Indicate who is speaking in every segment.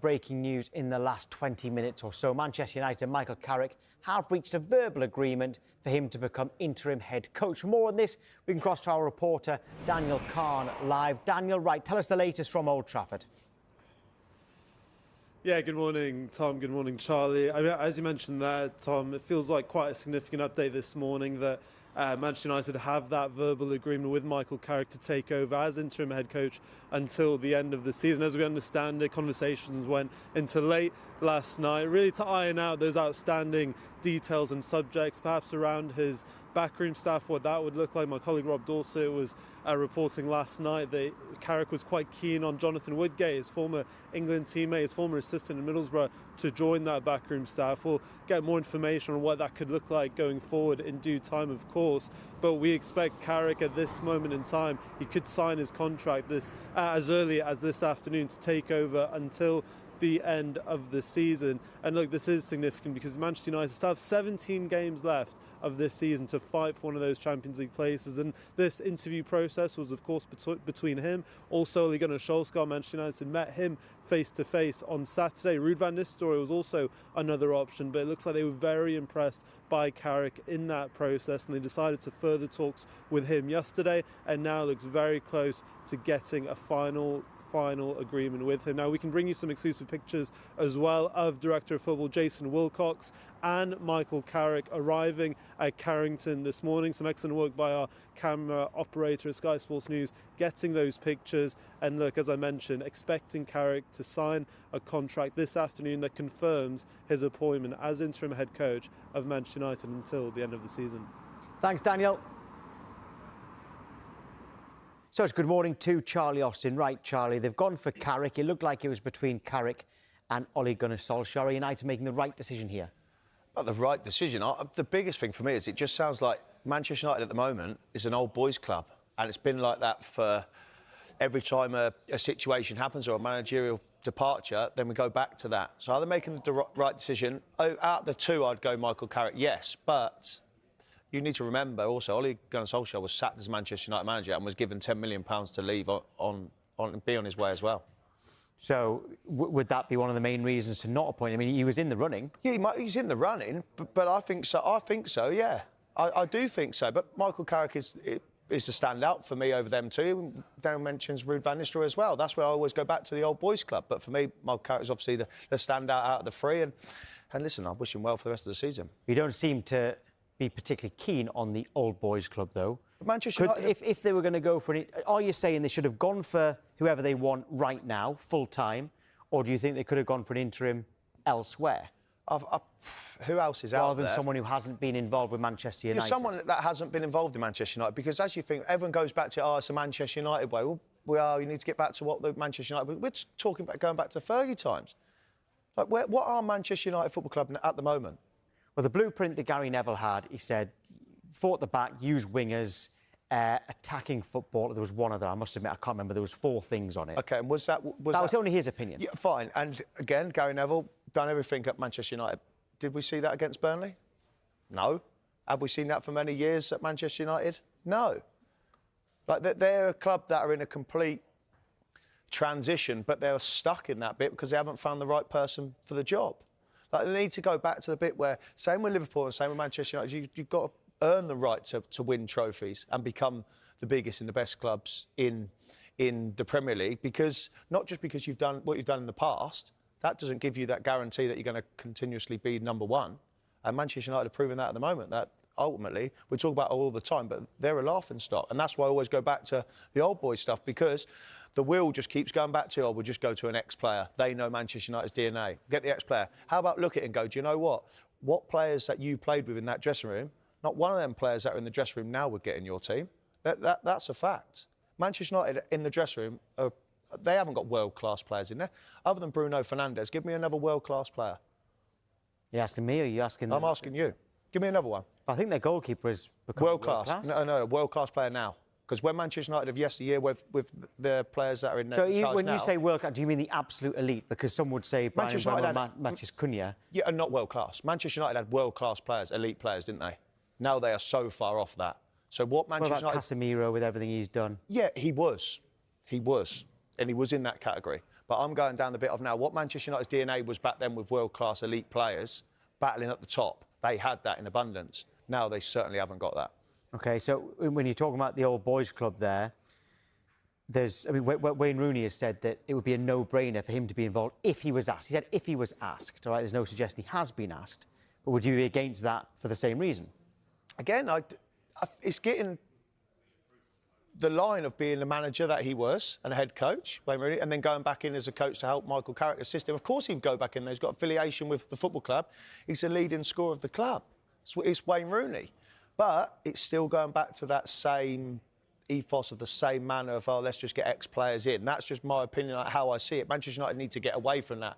Speaker 1: breaking news in the last 20 minutes or so. Manchester United and Michael Carrick have reached a verbal agreement for him to become interim head coach. For more on this, we can cross to our reporter, Daniel Kahn, live. Daniel, right, tell us the latest from Old Trafford.
Speaker 2: Yeah, good morning, Tom. Good morning, Charlie. I mean, as you mentioned there, Tom, it feels like quite a significant update this morning that Manchester United have that verbal agreement with Michael Carrick to take over as interim head coach until the end of the season. As we understand it, conversations went into late last night, really to iron out those outstanding details and subjects, perhaps around his backroom staff, what that would look like. My colleague Rob Dorset was reporting last night that Carrick was quite keen on Jonathan Woodgate, his former England teammate, his former assistant in Middlesbrough, to join that backroom staff. We'll get more information on what that could look like going forward in due time, of course. But we expect Carrick at this moment in time, he could sign his contract as early as this afternoon to take over until the end of the season. And look, this is significant because Manchester United still have 17 games left of this season to fight for one of those Champions League places, and this interview process was of course between him, also Ole Gunnar Solskjaer. Manchester United met him face to face on Saturday. Ruud van Nistelrooy was also another option, but it looks like they were very impressed by Carrick in that process, and they decided to further talks with him yesterday, and now looks very close to getting a final agreement with him. Now, we can bring you some exclusive pictures as well of Director of Football Jason Wilcox and Michael Carrick arriving at Carrington this morning. Some excellent work by our camera operator at Sky Sports News getting those pictures. And look, as I mentioned, expecting Carrick to sign a contract this afternoon that confirms his appointment as interim head coach of Manchester United until the end of the season.
Speaker 1: Thanks, Daniel. So it's good morning to Charlie Austin. Right, Charlie, they've gone for Carrick. It looked like it was between Carrick and Ole Gunnar Solskjaer. Are United making the right decision here?
Speaker 3: Not the right decision. The biggest thing for me is it just sounds like Manchester United at the moment is an old boys club. And it's been like that for every time a situation happens or a managerial departure, then we go back to that. So are they making the right decision? Out of the two, I'd go Michael Carrick, yes. But you need to remember also, Ole Gunnar Solskjaer was sacked as Manchester United manager and was given £10 million to leave be on his way as well.
Speaker 1: So would that be one of the main reasons to not appoint him? I mean, he was in the running.
Speaker 3: Yeah, he's in the running, but I think so. I think so, yeah. I do think so. But Michael Carrick is the standout for me over them too. Darren mentions Ruud van Nistelrooy as well. That's where I always go back to the old boys club. But for me, Michael Carrick is obviously the standout out of the three. And listen, I wish him well for the rest of the season.
Speaker 1: You don't seem to be particularly keen on the old boys club, though.
Speaker 3: Manchester United,
Speaker 1: if they were going to go for it, are you saying they should have gone for whoever they want right now, full time, or do you think they could have gone for an interim elsewhere?
Speaker 3: Who else is out there?
Speaker 1: Rather than someone who hasn't been involved with Manchester United.
Speaker 3: Someone that hasn't been involved in Manchester United, because as you think, everyone goes back to, it's a Manchester United way. Well, you need to get back to what the Manchester United. We're talking about going back to Fergie times. Like, what are Manchester United Football Club at the moment?
Speaker 1: Well, the blueprint that Gary Neville had, he said, fought the back, use wingers, attacking football. There was one other, I must admit, I can't remember. There was 4 things on it.
Speaker 3: OK, and was that
Speaker 1: only his opinion.
Speaker 3: Yeah, fine. And again, Gary Neville done everything at Manchester United. Did we see that against Burnley? No. Have we seen that for many years at Manchester United? No. Like, they're a club that are in a complete transition, but they're stuck in that bit because they haven't found the right person for the job. Like, they need to go back to the bit where, same with Liverpool and same with Manchester United, you've got to earn the right to win trophies and become the biggest and the best clubs in the Premier League, because not just because you've done what you've done in the past, that doesn't give you that guarantee that you're going to continuously be number one. And Manchester United are proving that at the moment, that ultimately, we talk about it all the time, but they're a laughingstock. And that's why I always go back to the old boy stuff, because the wheel just keeps going back to, we'll just go to an ex-player. They know Manchester United's DNA. Get the ex-player. How about look at it and go, do you know what? What players that you played with in that dressing room, not one of them players that are in the dressing room now would get in your team. That's a fact. Manchester United in the dressing room, they haven't got world-class players in there. Other than Bruno Fernandes, give me another world-class player.
Speaker 1: Are you asking me or are you asking...
Speaker 3: I'm asking you. Give me another one.
Speaker 1: I think their goalkeeper is world-class.
Speaker 3: No, world-class player now. Because when Manchester United of yesteryear with the players that are in there,
Speaker 1: so when you say world-class, do you mean the absolute elite? Because some would say
Speaker 3: Manchester United had
Speaker 1: Matheus Cunha.
Speaker 3: Yeah, and not world-class. Manchester United had world-class players, elite players, didn't they? Now they are so far off that. So what Manchester
Speaker 1: United... Casemiro with everything he's done?
Speaker 3: Yeah, he was. And he was in that category. But I'm going down the bit of now what Manchester United's DNA was back then with world-class elite players battling at the top. They had that in abundance. Now they certainly haven't got that.
Speaker 1: OK, so when you're talking about the old boys club there, Wayne Rooney has said that it would be a no-brainer for him to be involved if he was asked. He said if he was asked, all right? There's no suggestion he has been asked. But would you be against that for the same reason? Again,
Speaker 3: it's getting the line of being the manager that he was and a head coach, Wayne Rooney, and then going back in as a coach to help Michael Carrick assist him. Of course he'd go back in there. He's got affiliation with the football club. He's the leading scorer of the club. It's Wayne Rooney. But it's still going back to that same ethos of the same manner of, oh, let's just get ex-players in. That's just my opinion, like how I see it. Manchester United need to get away from that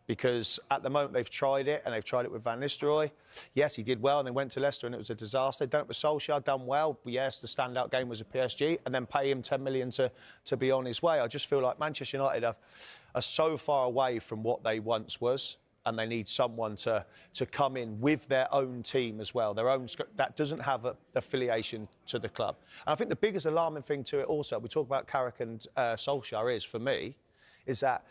Speaker 3: because at the moment they've tried it, and they've tried it with Van Nistelrooy. Yes, he did well, and then went to Leicester and it was a disaster. Done it with Solskjaer, done well. Yes, the standout game was at PSG, and then pay him 10 million to be on his way. I just feel like Manchester United are so far away from what they once was, and they need someone to come in with their own team as well, their own that doesn't have an affiliation to the club. And I think the biggest alarming thing to it also, we talk about Carrick and Solskjaer, for me, is that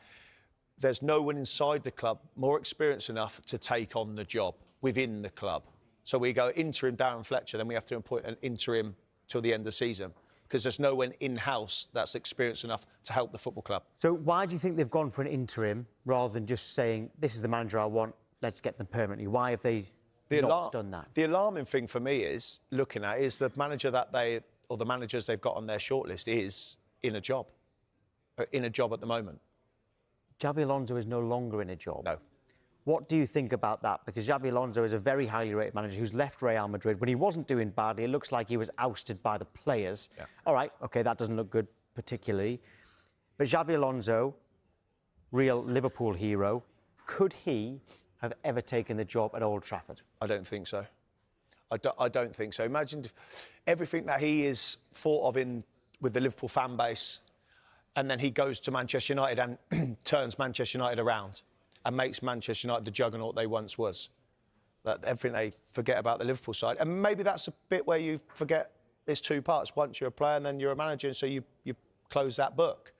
Speaker 3: there's no one inside the club more experienced enough to take on the job within the club. So we go interim Darren Fletcher, then we have to appoint an interim till the end of the season, because there's no one in-house that's experienced enough to help the football club.
Speaker 1: So why do you think they've gone for an interim rather than just saying, this is the manager I want, let's get them permanently? Why have they not done that?
Speaker 3: The alarming thing for me is, looking at, is the manager that or the managers they've got on their shortlist is in a job at the moment.
Speaker 1: Xabi Alonso is no longer in a job.
Speaker 3: No.
Speaker 1: What do you think about that? Because Xabi Alonso is a very highly rated manager who's left Real Madrid. When he wasn't doing badly, it looks like he was ousted by the players. Yeah. All right, OK, that doesn't look good particularly. But Xabi Alonso, real Liverpool hero, could he have ever taken the job at Old Trafford?
Speaker 3: I don't think so. I don't think so. Imagine everything that he is thought of with the Liverpool fan base, and then he goes to Manchester United and turns Manchester United around and makes Manchester United the juggernaut they once was. That everything they forget about the Liverpool side. And maybe that's a bit where you forget there's two parts. Once you're a player and then you're a manager, and so you close that book.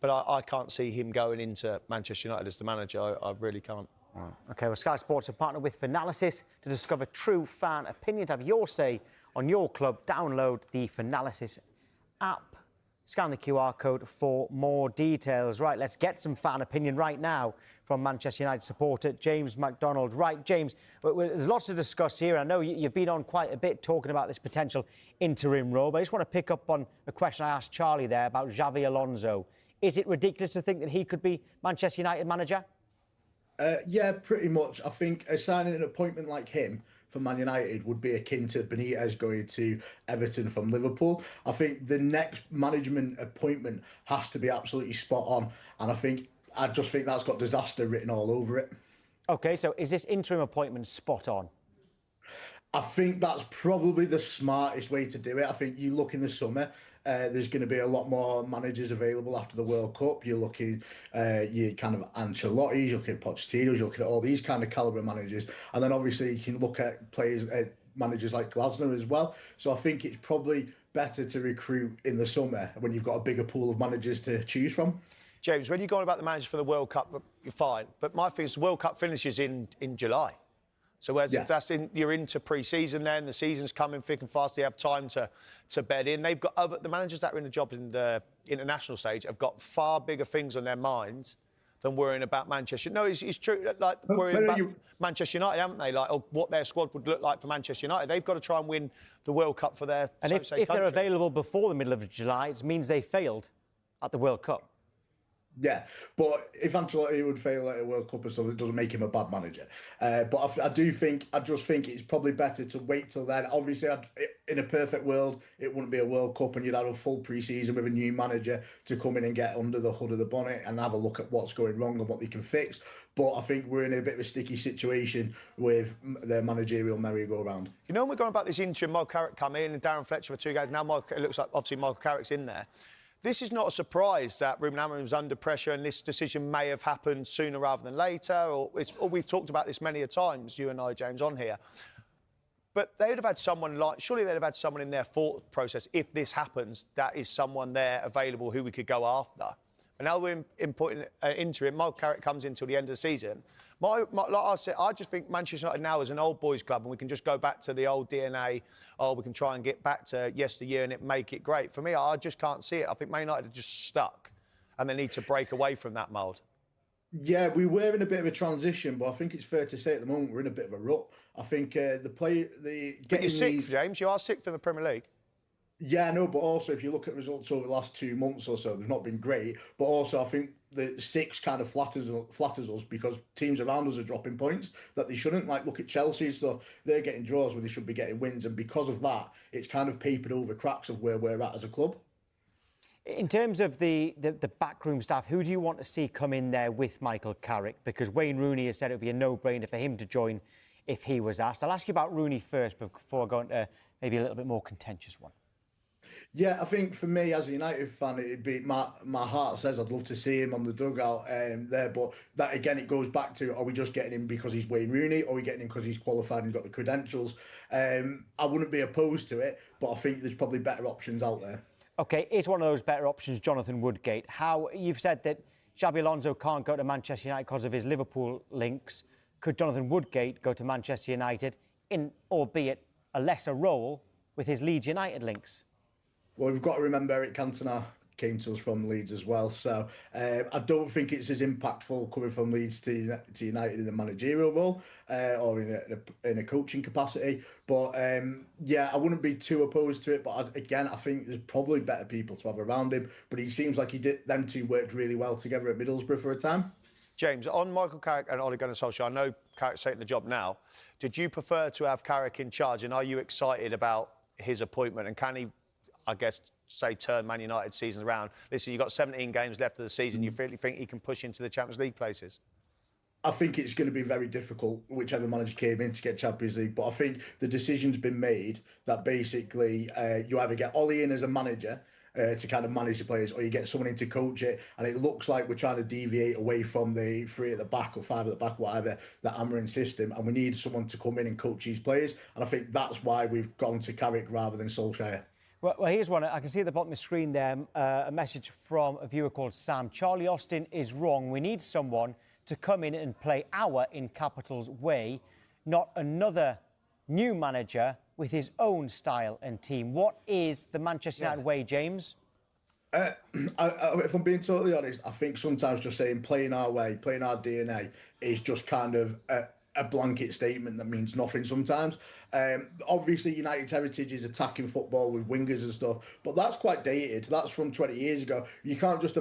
Speaker 3: But I can't see him going into Manchester United as the manager. I really can't.
Speaker 1: Right. OK, well, Sky Sports are partnered with Finalysis to discover true fan opinion. To have your say on your club, download the Finalysis app. Scan the QR code for more details. Right, let's get some fan opinion right now from Manchester United supporter James McDonald. Right, James, there's lots to discuss here. I know you've been on quite a bit talking about this potential interim role, but I just want to pick up on a question I asked Charlie there about Xabi Alonso. Is it ridiculous to think that he could be Manchester United manager?
Speaker 4: Yeah, pretty much. I think signing an appointment like him for Man United would be akin to Benitez going to Everton from Liverpool. I think the next management appointment has to be absolutely spot on, and I just think that's got disaster written all over it.
Speaker 1: OK, so is this interim appointment spot on?
Speaker 4: I think that's probably the smartest way to do it. I think you look in the summer, there's going to be a lot more managers available after the World Cup. You're looking, you kind of Ancelotti, you're looking at Pochettino, you're looking at all these kind of calibre managers. And then obviously you can look at managers like Glasner as well. So I think it's probably better to recruit in the summer when you've got a bigger pool of managers to choose from.
Speaker 3: James, when you're going about the managers for the World Cup, you're fine. But my thing is the World Cup finishes in July. So you're into pre-season then, the season's coming thick and fast, you have time to bed in. They've got the managers that are in the job in the international stage have got far bigger things on their minds than worrying about Manchester. No, it's true, like worrying about Manchester United, haven't they? Like, or what their squad would look like for Manchester United. They've got to try and win the World Cup for their
Speaker 1: And if they're available before the middle of July, it means they failed at the World Cup.
Speaker 4: Yeah, but if Ancelotti would fail at a World Cup or something, it doesn't make him a bad manager. But I just think it's probably better to wait till then. Obviously, in a perfect world, it wouldn't be a World Cup and you'd have a full pre-season with a new manager to come in and get under the hood of the bonnet and have a look at what's going wrong and what they can fix. But I think we're in a bit of a sticky situation with the managerial merry-go-round.
Speaker 3: You know, when we're going about this interim, Michael Carrick come in and Darren Fletcher for 2 games. Now it looks like, obviously, Michael Carrick's in there. This is not a surprise that Ruben Amorim was under pressure and this decision may have happened sooner rather than later, or we've talked about this many a times, you and I, James, on here. But they'd have had surely they'd have had someone in their thought process, if this happens, that is someone there available who we could go after. And now we're importing interim. Michael Carrick comes in till the end of the season. Like I said, I just think Manchester United now is an old boys club and we can just go back to the old DNA. We can try and get back to yesteryear and make it great. For me, I just can't see it. I think Man United are just stuck and they need to break away from that mould.
Speaker 4: Yeah, we were in a bit of a transition, but I think it's fair to say at the moment we're in a bit of a rut. I think
Speaker 3: But you're sick, James. You are sick from the Premier League.
Speaker 4: Yeah, no, but also if you look at results over the last 2 months or so, they've not been great. But also, I think the 6 kind of flatters us because teams around us are dropping points that they shouldn't. Like, look at Chelsea and stuff; they're getting draws where they should be getting wins, and because of that, it's kind of papered over cracks of where we're at as a club.
Speaker 1: In terms of the backroom staff, who do you want to see come in there with Michael Carrick? Because Wayne Rooney has said it would be a no-brainer for him to join if he was asked. I'll ask you about Rooney first before I go into maybe a little bit more contentious one.
Speaker 4: Yeah, I think for me as a United fan, it'd be my heart says I'd love to see him on the dugout there, but that again it goes back to, are we just getting him because he's Wayne Rooney, or are we getting him because he's qualified and got the credentials? I wouldn't be opposed to it, but I think there's probably better options out there.
Speaker 1: OK, is one of those better options Jonathan Woodgate? How you've said that Xabi Alonso can't go to Manchester United because of his Liverpool links. Could Jonathan Woodgate go to Manchester United in, albeit a lesser role, with his Leeds United links?
Speaker 4: Well, we've got to remember Eric Cantona came to us from Leeds as well. So I don't think it's as impactful coming from Leeds to United in the managerial role or in a coaching capacity. But yeah, I wouldn't be too opposed to it. But again, I think there's probably better people to have around him. But he seems like them two worked really well together at Middlesbrough for a time.
Speaker 3: James, on Michael Carrick and Ole Gunnar Solskjaer, I know Carrick's taking the job now. Did you prefer to have Carrick in charge? And are you excited about his appointment? And can he, I guess, turn Man United seasons around? Listen, you've got 17 games left of the season. You really think he can push into the Champions League places?
Speaker 4: I think it's going to be very difficult, whichever manager came in, to get Champions League. But I think the decision's been made that basically you either get Ole in as a manager to kind of manage the players, or you get someone in to coach it. And it looks like we're trying to deviate away from the 3 at the back or 5 at the back, whatever, the Amarin system. And we need someone to come in and coach these players. And I think that's why we've gone to Carrick rather than Solskjaer.
Speaker 1: Well, here's one. I can see at the bottom of the screen there a message from a viewer called Sam. Charlie Austin is wrong. We need someone to come in and play our, in capitals, way, not another new manager with his own style and team. What is the Manchester United way, James?
Speaker 4: If I'm being totally honest, I think sometimes just saying playing our way, playing our DNA is just kind of a blanket statement that means nothing sometimes. Obviously, United's heritage is attacking football with wingers and stuff, but that's quite dated. That's from 20 years ago. You can't just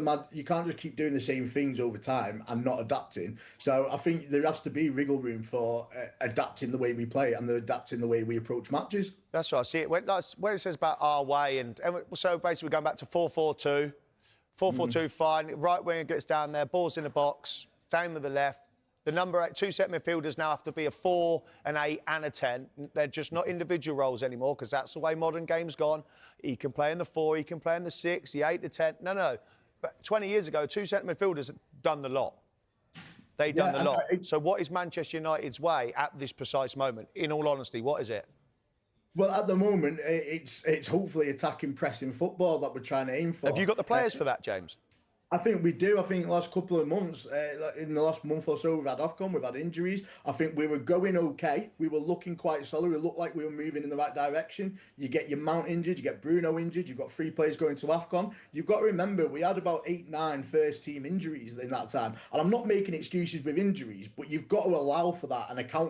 Speaker 4: keep doing the same things over time and not adapting. So I think there has to be wriggle room for adapting the way we play and adapting the way we approach matches.
Speaker 3: That's right. I see it when it says about our way, and so basically we're going back to 4-4-2. 4-4-2, fine. Right winger gets down there, balls in the box, down with the left. The number 8, 2 set midfielders now have to be a 4, an 8 and a 10. They're just not individual roles anymore because that's the way modern game's gone. He can play in the 4, he can play in the 6, the 8, the 10. No. But 20 years ago, 2 set midfielders had done the lot. They've done the lot. So what is Manchester United's way at this precise moment? In all honesty, what is it?
Speaker 4: Well, at the moment, it's hopefully attacking, pressing football that we're trying to aim for.
Speaker 3: Have you got the players for that, James?
Speaker 4: I think we do. I think the last couple of months, in the last month or so, we've had AFCON, we've had injuries. I think we were going okay. We were looking quite solid. We looked like we were moving in the right direction. You get your Mount injured, you get Bruno injured, you've got 3 players going to AFCON. You've got to remember, we had about 8, 9 first-team injuries in that time. And I'm not making excuses with injuries, but you've got to allow for that and account